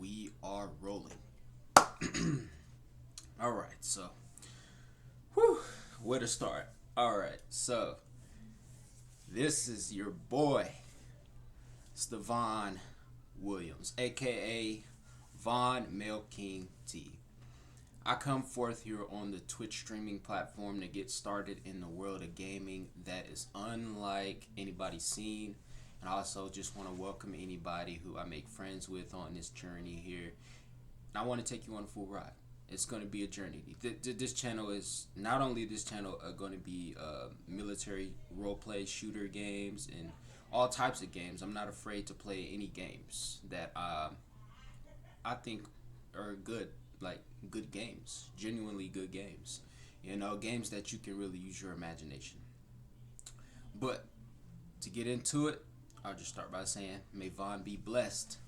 We are rolling. All right, so, where to start? All right, so this is your boy, Stevan Williams, aka Von Mel King T. I come forth here on the Twitch streaming platform to get started in the world of gaming that is unlike anybody's seen. And I also just want to welcome anybody who I make friends with on this journey here. And I want to take you on a full ride. It's going to be a journey. This channel is not only going to be military roleplay shooter games and all types of games. I'm not afraid to play any games that I think are good, like good games, genuinely good games. You know, games that you can really use your imagination. But to get into it, I'll just start by saying, may Vaughn be blessed.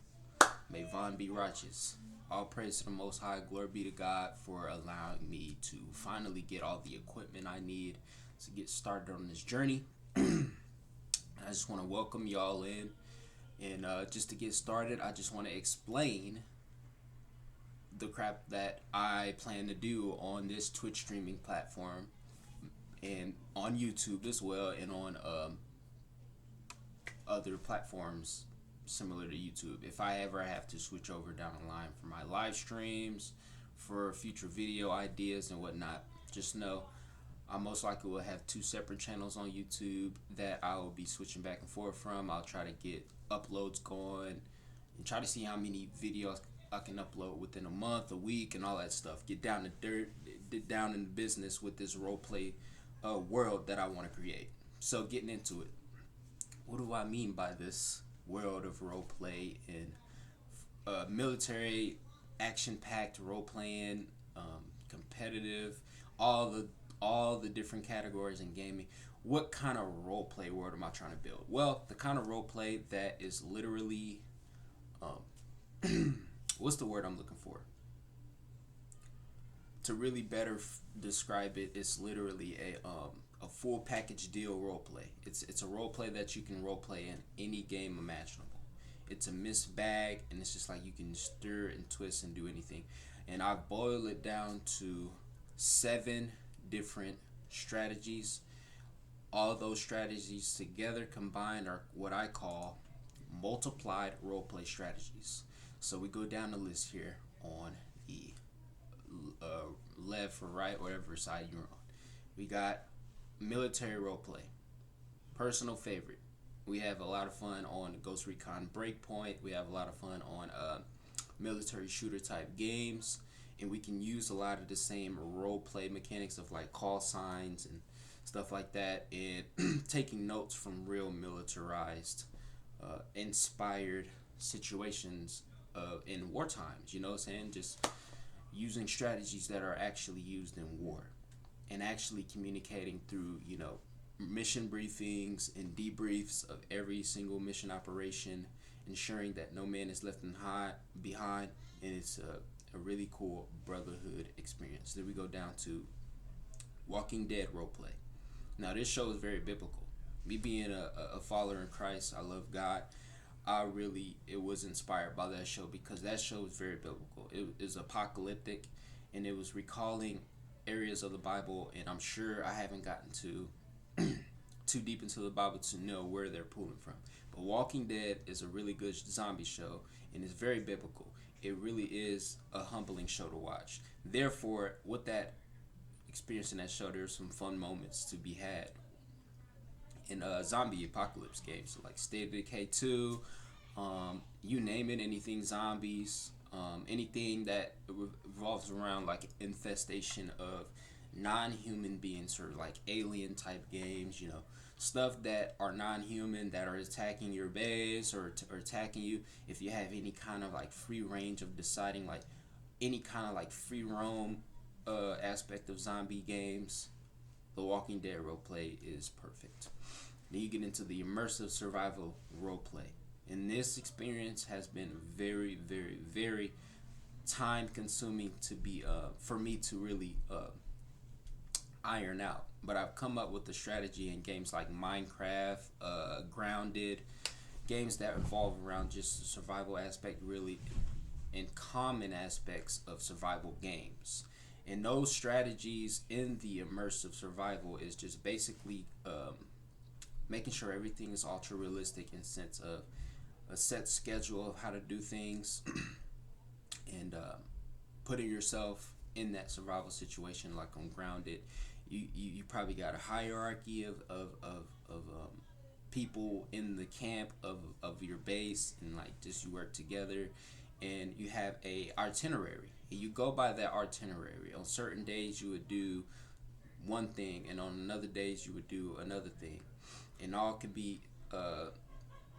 May Vaughn be righteous. All praise to the Most High. Glory be to God for allowing me to finally get all the equipment I need to get started on this journey. I just want to welcome y'all in. And just to get started, I just want to explain the crap that I plan to do on this Twitch streaming platform and on YouTube as well, and on other platforms similar to YouTube. If I ever have to switch over down the line for my live streams, for future video ideas and whatnot, just know I most likely will have two separate channels on YouTube that I will be switching back and forth from. I'll try to get uploads going and try to see how many videos I can upload within a month, a week, and all that stuff. Get down to dirt, get down in the business with this roleplay world that I want to create. So getting into it, what do I mean by this world of roleplay and military, action-packed role-playing, competitive, all the different categories in gaming? What kind of roleplay world am I trying to build? Well, the kind of roleplay that is literally, what's the word I'm looking for? To really better describe it, it's literally a full package deal roleplay. It's a roleplay that you can roleplay in any game imaginable. It's a mixed bag, and it's just like you can stir and twist and do anything. And I've boiled it down to 7 different strategies. All those strategies together combined are what I call multiplied roleplay strategies. So we go down the list here on the left or right, whatever side you're on. We got military roleplay, personal favorite. We have a lot of fun on Ghost Recon Breakpoint. We have a lot of fun on military shooter type games, and we can use a lot of the same roleplay mechanics of like call signs and stuff like that, and taking notes from real militarized, inspired situations in war times. You know what I'm saying? Just using strategies that are actually used in war, and actually communicating through, you know, mission briefings and debriefs of every single mission operation, ensuring that no man is left behind, and it's a really cool brotherhood experience. Then we go down to Walking Dead roleplay. Now this show is very biblical. Me being a follower in Christ, I love God. It was inspired by that show because that show was very biblical. It is apocalyptic, and it was recalling areas of the Bible, and I'm sure I haven't gotten too deep into the Bible to know where they're pulling from. But Walking Dead is a really good zombie show, and it's very biblical. It really is a humbling show to watch. Therefore, with that experience in that show, there's some fun moments to be had in zombie apocalypse games, so like State of Decay 2, you name it, anything zombies, anything that revolves around like infestation of non-human beings, or like alien type games, you know, stuff that are non-human that are attacking your base or attacking you. If you have any kind of like free range of deciding, like any kind of like free roam aspect of zombie games, the Walking Dead roleplay is perfect. Then you get into the immersive survival roleplay, and this experience has been very, very, very time consuming to be for me to really iron out. But I've come up with a strategy in games like Minecraft, Grounded, games that revolve around just the survival aspect, really and common aspects of survival games. And those strategies in the immersive survival is just basically making sure everything is ultra realistic in sense of a set schedule of how to do things, and putting yourself in that survival situation. Like on Grounded, you probably got a hierarchy of people in the camp of your base, and like just you work together, and you have a itinerary, and you go by that itinerary. On certain days you would do one thing, and on another days you would do another thing, and all could be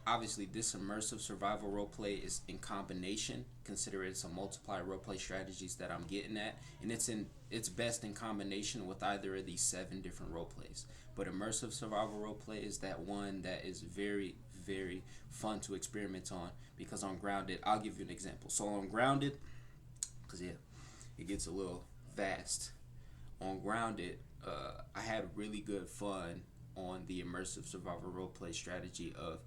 obviously this immersive survival role play is in combination. Consider it's a multiply role play strategies that I'm getting at, and it's best in combination with either of these 7 different role plays. But immersive survival role play is that one that is very, very fun to experiment on, because on Grounded, I'll give you an example. So on Grounded, because yeah, it gets a little vast. On Grounded, I had really good fun on the immersive survival role play strategy of,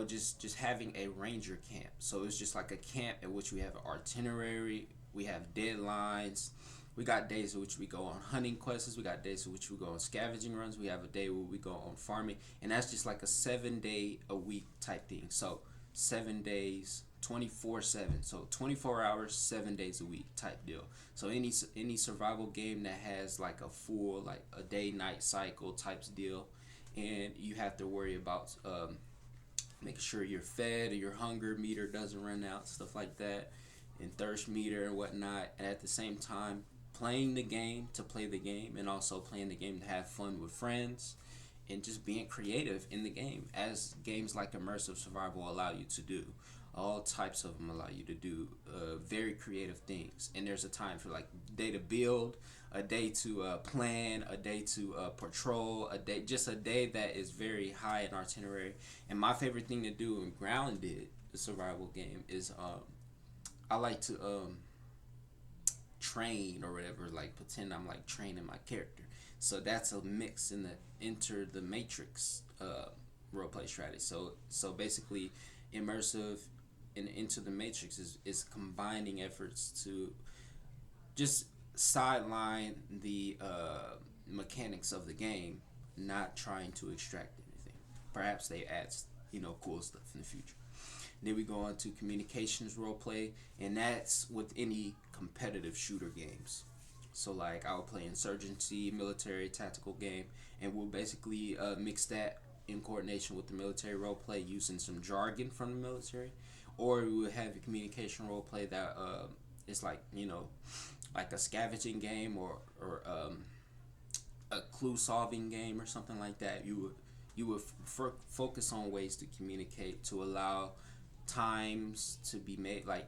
just having a ranger camp. So it's just like a camp in which we have an itinerary, we have deadlines, we got days in which we go on hunting quests, we got days in which we go on scavenging runs, we have a day where we go on farming, and that's just like a 7-day a week type thing. So 7 days, 24/7, so 24 hours, 7 days a week type deal. So any survival game that has like a full like a day night cycle types deal, and you have to worry about making sure you're fed or your hunger meter doesn't run out, stuff like that, and thirst meter and whatnot. And at the same time, playing the game to play the game, and also playing the game to have fun with friends, and just being creative in the game, as games like immersive survival allow you to do. All types of them allow you to do very creative things. And there's a time for like day to build, a day to plan, a day to patrol, just a day that is very high in itinerary. And my favorite thing to do in Grounded, the survival game, is I like to train or whatever, like pretend I'm like training my character. So that's a mix in the Enter the Matrix roleplay strategy. So basically, immersive and Into the Matrix is combining efforts to just sideline the mechanics of the game, not trying to extract anything. Perhaps they add cool stuff in the future. Then we go on to communications role play, and that's with any competitive shooter games. So like I'll play insurgency, military, tactical game, and we'll basically mix that in coordination with the military role play using some jargon from the military, or we would have a communication role play that is like like a scavenging game, or a clue solving game or something like that. You would focus on ways to communicate to allow times to be made, like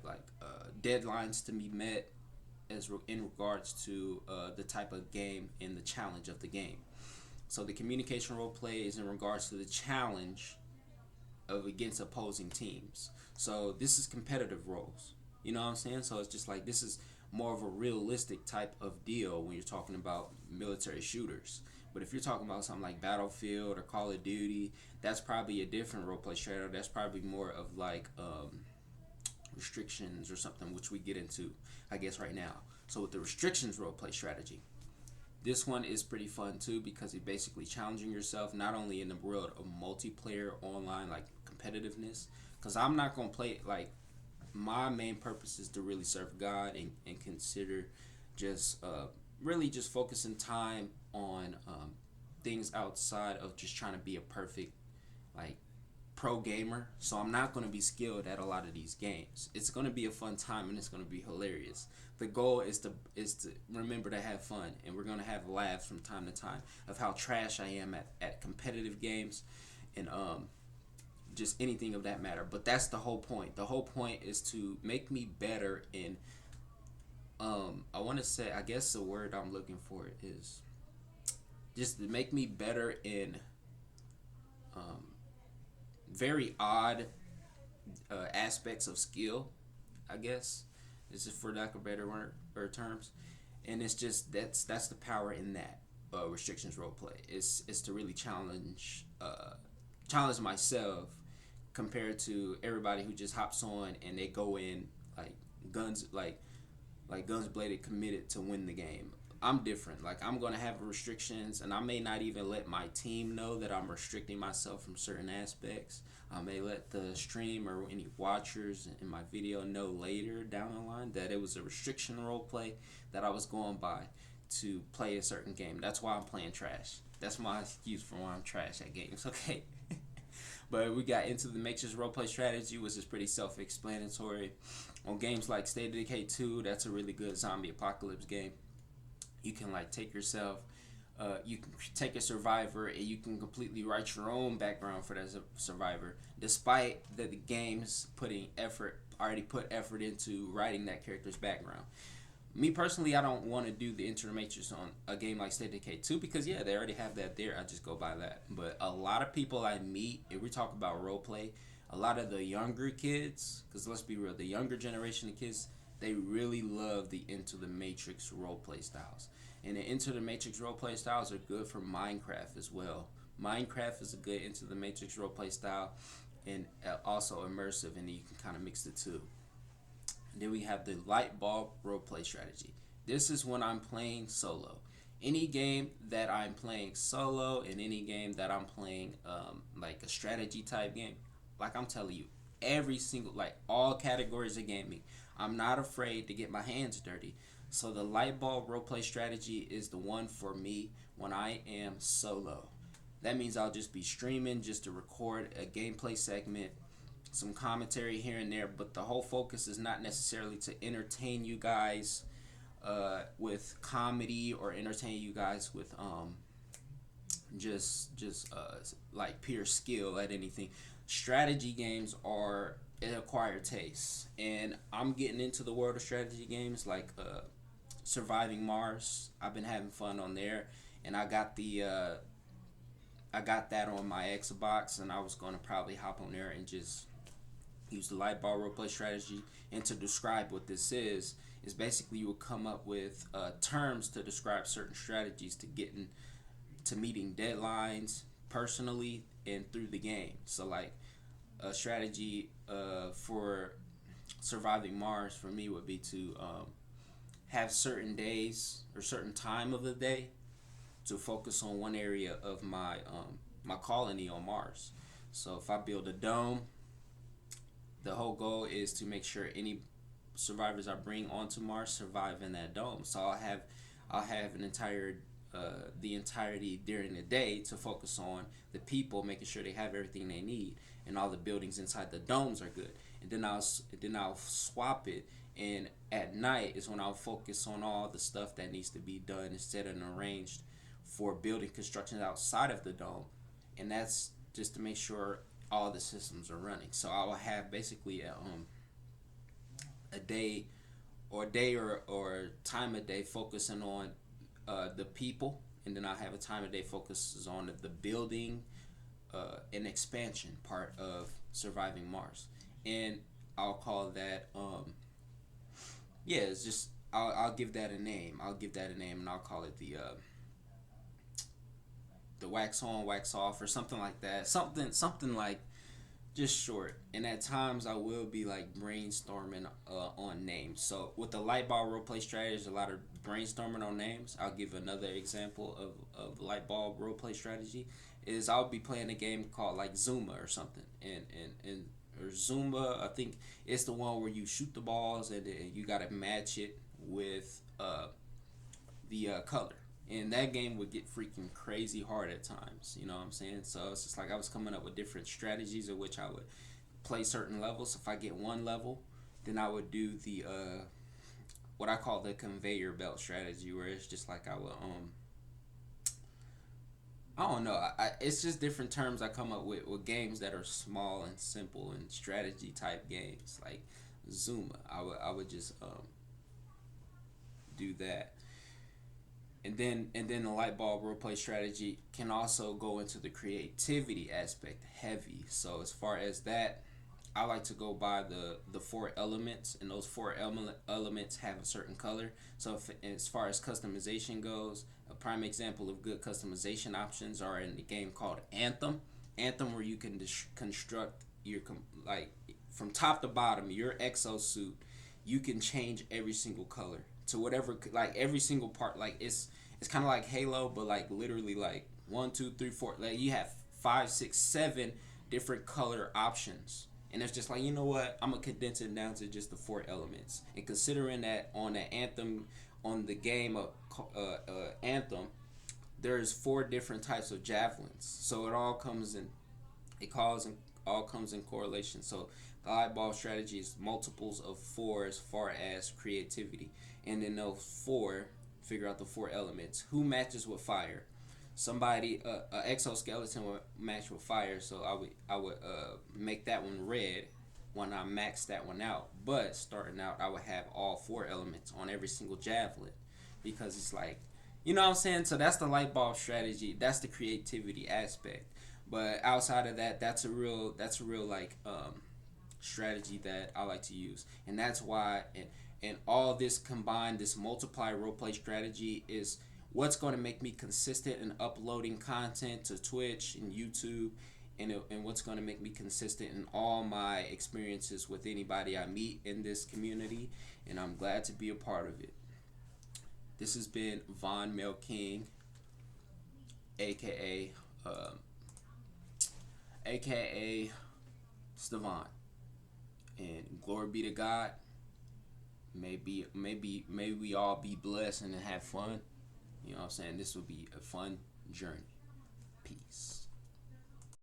deadlines to be met, in regards to the type of game and the challenge of the game. So the communication role play is in regards to the challenge of against opposing teams. So this is competitive roles. You know what I'm saying? So it's just like this is more of a realistic type of deal when you're talking about military shooters. But if you're talking about something like Battlefield or Call of Duty, that's probably a different roleplay strategy. That's probably more of like restrictions or something, which we get into, I guess, right now. So with the restrictions roleplay strategy, this one is pretty fun too, because you're basically challenging yourself not only in the world of multiplayer online, like competitiveness, because I'm not going to play like, my main purpose is to really serve God, and consider just really just focusing time on things outside of just trying to be a perfect like pro gamer. So I'm not going to be skilled at a lot of these games. It's going to be a fun time, and it's going to be hilarious. The goal is to remember to have fun, and we're going to have laughs from time to time of how trash I am at competitive games, and just anything of that matter. But that's the whole point. The whole point is to make me better in I want to say, I guess the word I'm looking for is just to make me better in very odd aspects of skill, I guess. This is for lack of better word or terms. And it's just that's the power in that restrictions role play. It's to really challenge myself compared to everybody who just hops on and they go in like guns guns bladed committed to win the game. I'm different. Like I'm gonna have restrictions, and I may not even let my team know that I'm restricting myself from certain aspects. I may let the stream or any watchers in my video know later down the line that it was a restriction role play that I was going by to play a certain game. That's why I'm playing trash. That's my excuse for why I'm trash at games. Okay. But we got into the Matrix roleplay strategy, which is pretty self-explanatory. On games like State of Decay 2, that's a really good zombie apocalypse game. You can like take yourself, you can take a survivor and you can completely write your own background for that survivor, despite that the game's already put effort into writing that character's background. Me personally, I don't want to do the Enter the Matrix on a game like State of Decay 2 because yeah, they already have that there. I just go by that. But a lot of people I meet, if we talk about role play, a lot of the younger kids, because let's be real, the younger generation of kids, they really love the Enter the Matrix role play styles. And the Enter the Matrix role play styles are good for Minecraft as well. Minecraft is a good Enter the Matrix role play style, and also immersive, and you can kind of mix the two. Then we have the light bulb roleplay strategy. This is when I'm playing solo. Any game that I'm playing solo, and any game that I'm playing like a strategy type game, like I'm telling you, every single, like all categories of gaming, I'm not afraid to get my hands dirty. So the light bulb roleplay strategy is the one for me when I am solo. That means I'll just be streaming just to record a gameplay segment, some commentary here and there, but the whole focus is not necessarily to entertain you guys with comedy or entertain you guys with like pure skill at anything. Strategy games are an acquired taste, and I'm getting into the world of strategy games like Surviving Mars. I've been having fun on there, and I got that on my Xbox, and I was gonna probably hop on there and just use the light bulb roleplay strategy. And to describe what this is basically you will come up with terms to describe certain strategies to getting to meeting deadlines personally and through the game. So like a strategy for Surviving Mars for me would be to have certain days or certain time of the day to focus on one area of my my colony on Mars. So if I build a dome, the whole goal is to make sure any survivors I bring onto Mars survive in that dome. So I'll have an entire the entirety during the day to focus on the people, making sure they have everything they need, and all the buildings inside the domes are good. And then I'll swap it, and at night is when I'll focus on all the stuff that needs to be done instead of arranged for building construction outside of the dome, and that's just to make sure all the systems are running. So I will have basically a day or time of day focusing on the people, and then I'll have a time of day focuses on the building and expansion part of Surviving Mars, and I'll call that yeah, it's just I'll give that a name. And I'll call it the wax on, wax off, or something like that. Something like just short. And at times I will be like brainstorming on names. So with the light bulb roleplay strategy, there's a lot of brainstorming on names. I'll give another example of light bulb roleplay strategy. Is I'll be playing a game called like Zuma or something, and or Zumba, I think it's the one where you shoot the balls and you gotta match it with the color. And that game would get freaking crazy hard at times, you know what I'm saying? So it's just like I was coming up with different strategies in which I would play certain levels. If I get one level, then I would do the what I call the conveyor belt strategy, where it's just like I would I don't know. It's just different terms I come up with games that are small and simple and strategy type games like Zuma. I would just do that. And then the light bulb roleplay strategy can also go into the creativity aspect heavy. So as far as that, I like to go by the four elements, and those four elements have a certain color. So as far as customization goes, a prime example of good customization options are in the game called Anthem. Anthem, where you can construct your like from top to bottom your exosuit, you can change every single color to whatever, like every single part. Like it's kind of like Halo, but like literally like one, two, three, four. Like you have five, six, seven different color options. And it's just like, you know what? I'm gonna condense it down to just the four elements. And considering that on the Anthem, on the game of Anthem, there's four different types of javelins. So it all comes in, it calls and all comes in correlation. So the eyeball strategy is multiples of four as far as creativity, and then those four figure out the four elements. Who matches with fire? Somebody, a exoskeleton would match with fire, so I would make that one red when I max that one out. But starting out, I would have all four elements on every single javelin, because it's like, you know what I'm saying. So that's the light bulb strategy. That's the creativity aspect. But outside of that, that's a real like strategy that I like to use, and that's why and all this combined, this multiply roleplay strategy is what's going to make me consistent in uploading content to Twitch and YouTube, and what's going to make me consistent in all my experiences with anybody I meet in this community, and I'm glad to be a part of it. This has been Von Mel King, aka aka Stevan, and glory be to God. May we all be blessed and have fun. You know what I'm saying? This will be a fun journey. Peace.